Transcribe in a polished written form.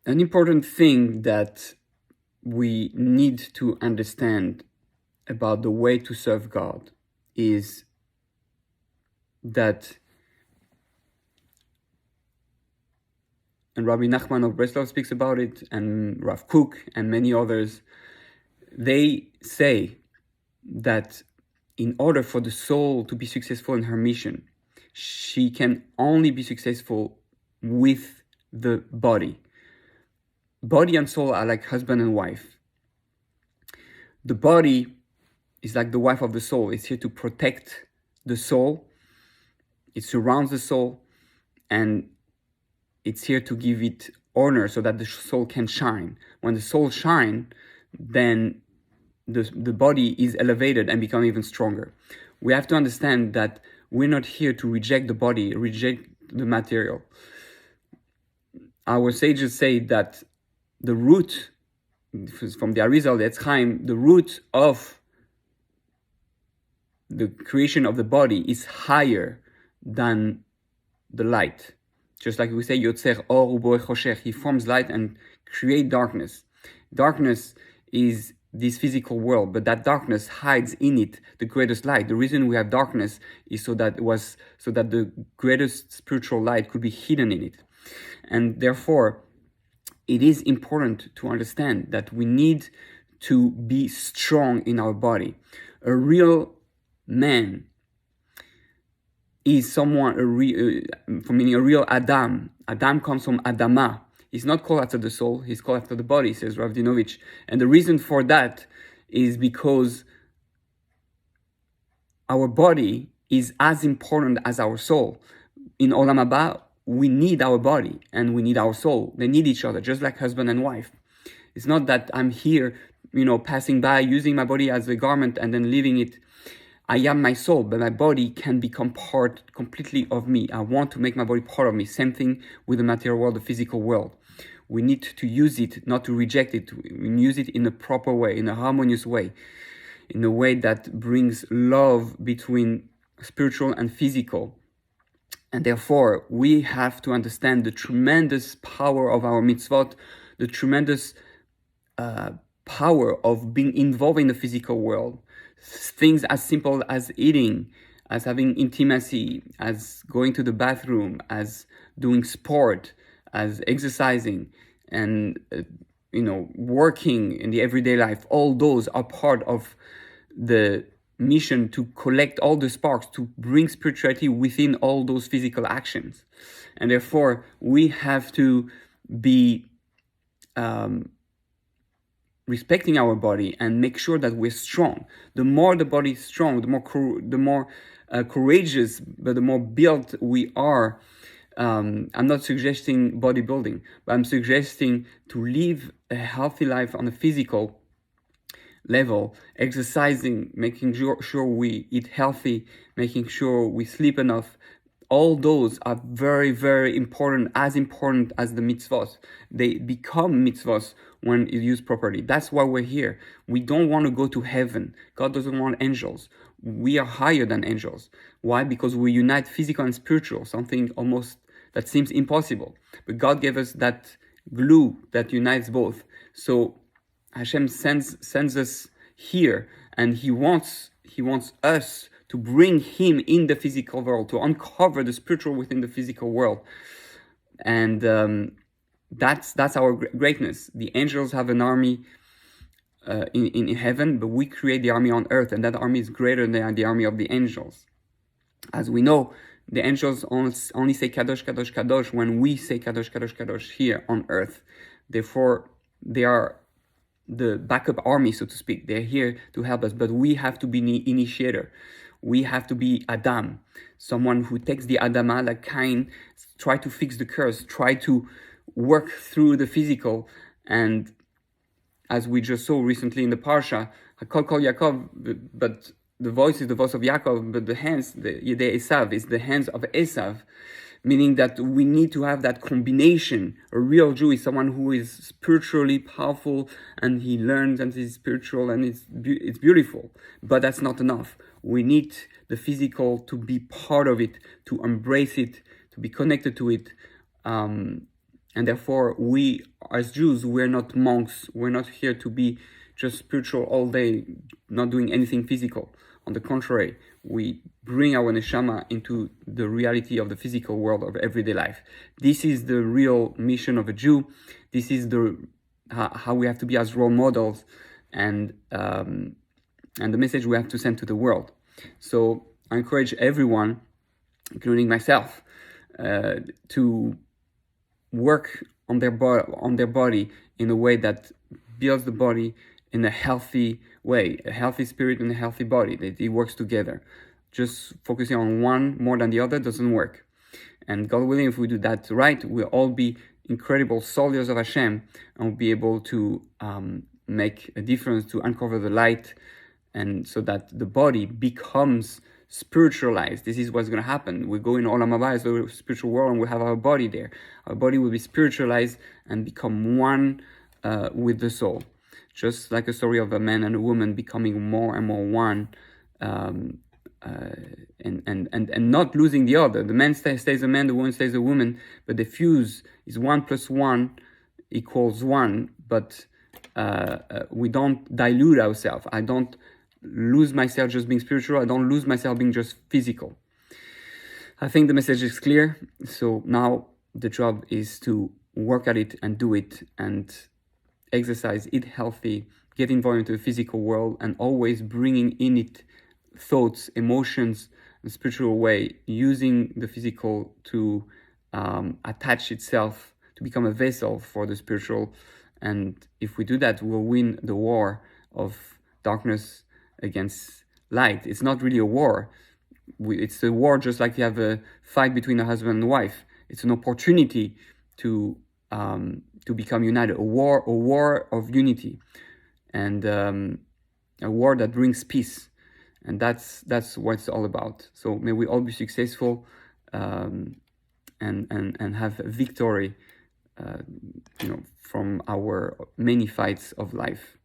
An important thing that we need to understand about the way to serve God is that, and Rabbi Nachman of Breslov speaks about it, and Rav Kook and many others, they say that in order for the soul to be successful in her mission, she can only be successful with the body. Body and soul are like husband and wife. The body is like the wife of the soul. It's here to protect the soul. It surrounds the soul, and it's here to give it honor so that the soul can shine. When the soul shines, then the body is elevated and become even stronger. We have to understand that we're not here to reject the body, reject the material. Our sages say that the root, from the Arizal, the Etz Chaim, the root of the creation of the body is higher than the light. Just like we say, Yotzer or uboe choshech, he forms light and create darkness. Darkness is this physical world, but that darkness hides in it the greatest light. The reason we have darkness is so that the greatest spiritual light could be hidden in it. And therefore, it is important to understand that we need to be strong in our body. A real man is someone, meaning a real Adam. Adam comes from Adama. He's not called after the soul, he's called after the body, says Rav Dinovich. And the reason for that is because our body is as important as our soul. In Olam Haba, we need our body and we need our soul. They need each other, just like husband and wife. It's not that I'm here, passing by, using my body as a garment and then leaving it. I am my soul, but my body can become part completely of me. I want to make my body part of me. Same thing with the material world, the physical world. We need to use it, not to reject it. We use it in a proper way, in a harmonious way, in a way that brings love between spiritual and physical. And therefore, we have to understand the tremendous power of our mitzvot, the tremendous power of being involved in the physical world. Things as simple as eating, as having intimacy, as going to the bathroom, as doing sport, as exercising, and working in the everyday life. All those are part of the mission to collect all the sparks, to bring spirituality within all those physical actions. And therefore, we have to be respecting our body and make sure that we're strong. The more the body is strong, the more courageous, but the more built we are. I'm not suggesting bodybuilding, but I'm suggesting to live a healthy life on a physical level, exercising, making sure we eat healthy, making sure we sleep enough. All those are very, very important as the mitzvot. They become mitzvot when used properly. That's why we're here. We don't want to go to heaven. God doesn't want angels. We are higher than angels. Why? Because we unite physical and spiritual, something almost that seems impossible. But God gave us that glue that unites both. So Hashem sends us here, and He wants us to bring Him in the physical world, to uncover the spiritual within the physical world. And that's our greatness. The angels have an army in heaven, but we create the army on earth, and that army is greater than the army of the angels. As we know, the angels only say Kadosh, Kadosh, Kadosh when we say Kadosh, Kadosh, Kadosh here on earth. Therefore, they are the backup army, so to speak. They're here to help us, but we have to be the initiator. We have to be Adam, someone who takes the Adama, like Cain, try to fix the curse, try to work through the physical. And as we just saw recently in the Parsha, Hakol Kol Yaakov, but the voice is the voice of Yaakov, but the hands, the Esav, is the hands of Esav. Meaning that we need to have that combination. A real Jew is someone who is spiritually powerful and he learns and is spiritual and it's beautiful. But that's not enough. We need the physical to be part of it, to embrace it, to be connected to it. And And therefore, we as Jews, we're not monks. We're not here to be just spiritual all day, not doing anything physical. On the contrary, we bring our neshama into the reality of the physical world of everyday life. This is the real mission of a Jew. This is how we have to be as role models, and the message we have to send to the world. So I encourage everyone, including myself, to work on their body in a way that builds the body in a healthy way, a healthy spirit and a healthy body, that it works together. Just focusing on one more than the other doesn't work. And God willing, if we do that right, we'll all be incredible soldiers of Hashem, and we'll be able to make a difference, to uncover the light, and so that the body becomes spiritualized. This is what's going to happen. We go in Olam Haba, the spiritual world, and we have our body there. Our body will be spiritualized and become one with the soul. Just like a story of a man and a woman becoming more and more one, and not losing the other. The man stays a man, the woman stays a woman, but the fuse is 1 + 1 = 1, but we don't dilute ourselves. I don't lose myself just being spiritual. I don't lose myself being just physical. I think the message is clear. So now the job is to work at it and do it and exercise, eat healthy, get involved into the physical world, and always bringing in it thoughts, emotions, in a spiritual way, using the physical to attach itself, to become a vessel for the spiritual. And if we do that, we'll win the war of darkness against light. It's not really a war. It's a war just like you have a fight between a husband and wife. It's an opportunity to become united, a war of unity, and a war that brings peace. And that's what it's all about. So may we all be successful and have victory, from our many fights of life.